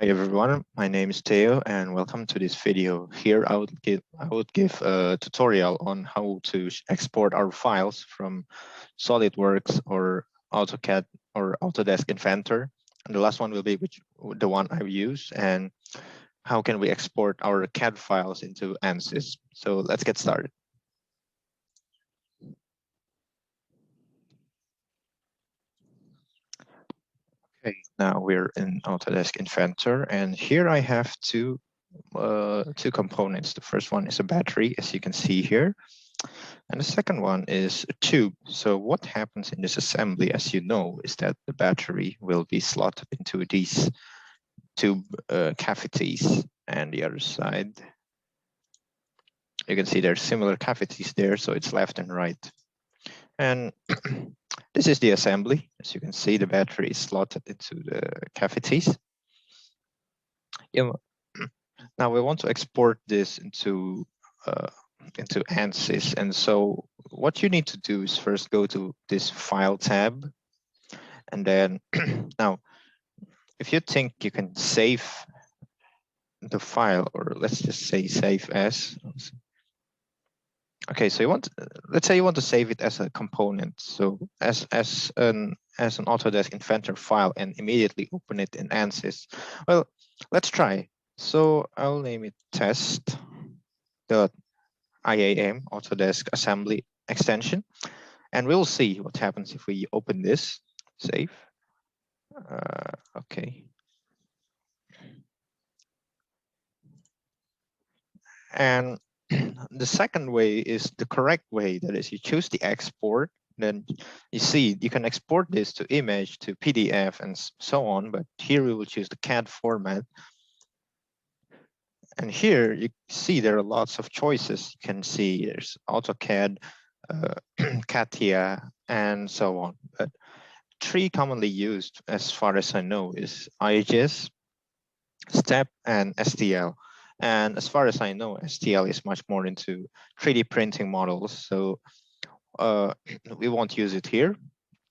Hi everyone, my name is Theo and welcome to this video. Here I would give a tutorial on how to export our files from SolidWorks or AutoCAD or Autodesk Inventor. And the last one will be the one I use, and how can we export our CAD files into Ansys. So let's get started. Okay, now we're in Autodesk Inventor, and here I have two components. The first one is a battery, as you can see here, and the second one is a tube. So what happens in this assembly, as you know, is that the battery will be slotted into these tube cavities, and the other side, you can see there's similar cavities there, so it's left and right. And this is the assembly. As you can see, the battery is slotted into the cavities. Now we want to export this into Ansys, and so what you need to do is first go to this File tab, and then now, if you think you can save the file, or let's just say save as. Okay, so let's say you want to save it as a component, so as an Autodesk Inventor file, and immediately open it in Ansys. Well, let's try. So I'll name it test.iam Autodesk assembly extension, and we'll see what happens if we open this. Save. Okay. And the second way is the correct way. That is, you choose the export, then you see you can export this to image, to PDF, and so on. But here we will choose the CAD format. And here you see there are lots of choices. You can see there's AutoCAD, CATIA, and so on. But three commonly used, as far as I know, is IHS, STEP, and STL. And as far as I know, STL is much more into 3D printing models, so we won't use it here.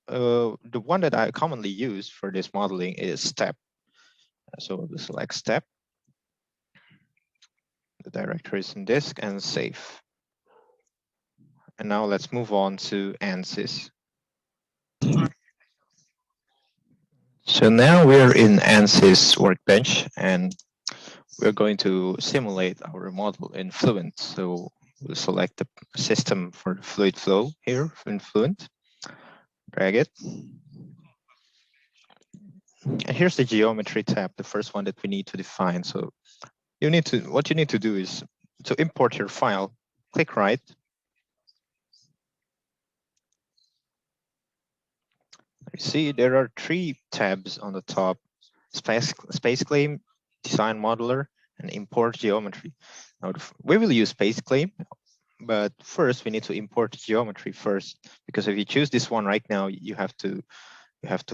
The one that I commonly use for this modeling is STEP. So we'll select STEP. The directory is in disk, and save. And now let's move on to Ansys. So now we're in Ansys Workbench, and we're going to simulate our model in Fluent. So we'll select the system for the fluid flow here in Fluent, drag it. And here's the geometry tab, the first one that we need to define. So what you need to do is to import your file, click right. You see there are three tabs on the top: SpaceClaim, Design Modeler, and Import Geometry. Now we will use SpaceClaim, but first we need to import geometry first, because if you choose this one right now, you have to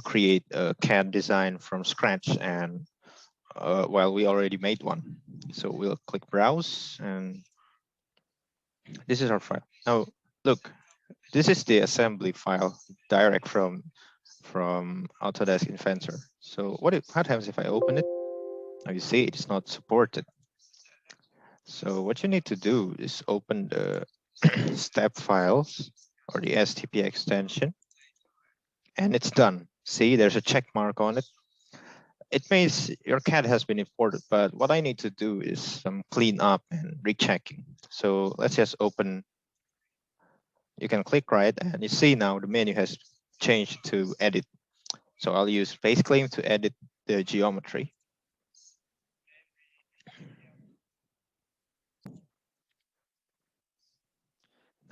create a CAD design from scratch, and well, we already made one. So we'll click Browse, and this is our file. Now look, this is the assembly file direct from Autodesk Inventor. So what happens if I open it? Now you see it's not supported. So what you need to do is open the step files or the STP extension, and it's done. See, there's a check mark on it. It means your CAD has been imported, but what I need to do is some clean up and rechecking. So let's just open. You can click right, and you see now the menu has changed to edit. So I'll use SpaceClaim to edit the geometry.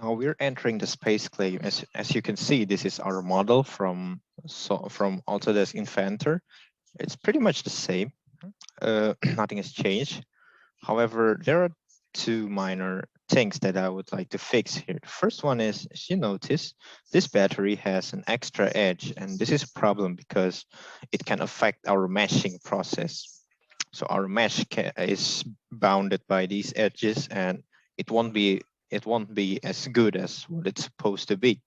Now we're entering the SpaceClaim. As you can see, this is our model from Autodesk Inventor. It's pretty much the same. Nothing has changed. However, there are two minor things that I would like to fix here. The first one is, as you notice, this battery has an extra edge, and this is a problem because it can affect our meshing process. So our mesh is bounded by these edges, and it won't be as good as what it's supposed to be.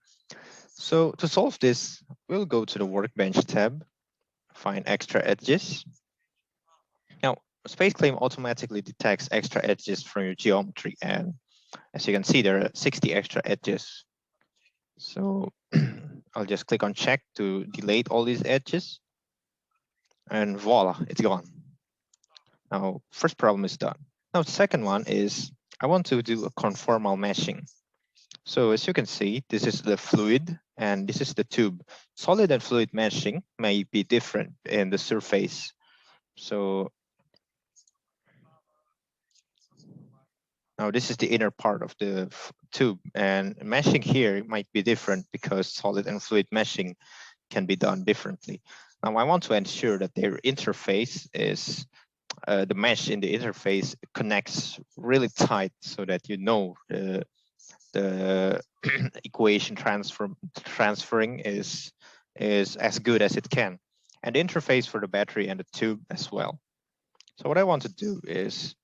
So to solve this, we'll go to the Workbench tab, find extra edges. SpaceClaim automatically detects extra edges from your geometry, and as you can see, there are 60 extra edges. So I'll just click on check to delete all these edges, and voila, it's gone. Now, first problem is done. Now, second one is I want to do a conformal meshing. So as you can see, this is the fluid and this is the tube. Solid and fluid meshing may be different in the surface. So now this is the inner part of the tube, and meshing here might be different because solid and fluid meshing can be done differently. Now I want to ensure that their interface is the mesh in the interface connects really tight so that you know the equation transferring is as good as it can, and the interface for the battery and the tube as well. So what I want to do is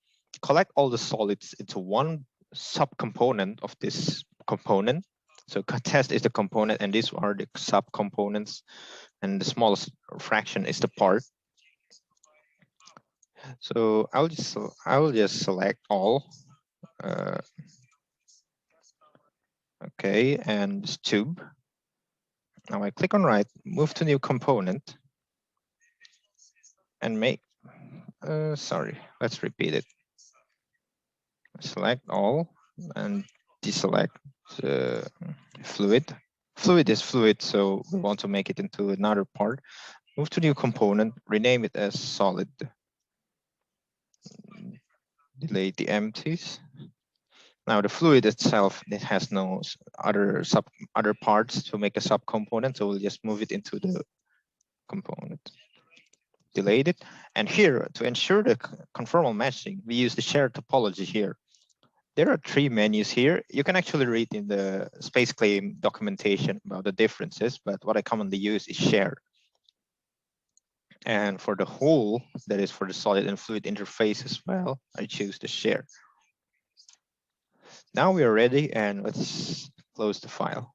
collect all the solids into one subcomponent of this component. So test is the component, and these are the subcomponents, and the smallest fraction is the part. So I will just select all. Okay, and this tube. Now I click on right, move to new component, and make. Sorry, let's repeat it. Select all and deselect fluid. Fluid is fluid, so we want to make it into another part. Move to new component, rename it as solid. Delete the empties. Now the fluid itself, it has no other parts to make a subcomponent, so we'll just move it into the component. Delete it. And here, to ensure the conformal meshing, we use the shared topology here. There are 3 menus here. You can actually read in the SpaceClaim documentation about the differences, but what I commonly use is share. And for the whole, that is for the solid and fluid interface as well, I choose the share. Now we are ready, and let's close the file.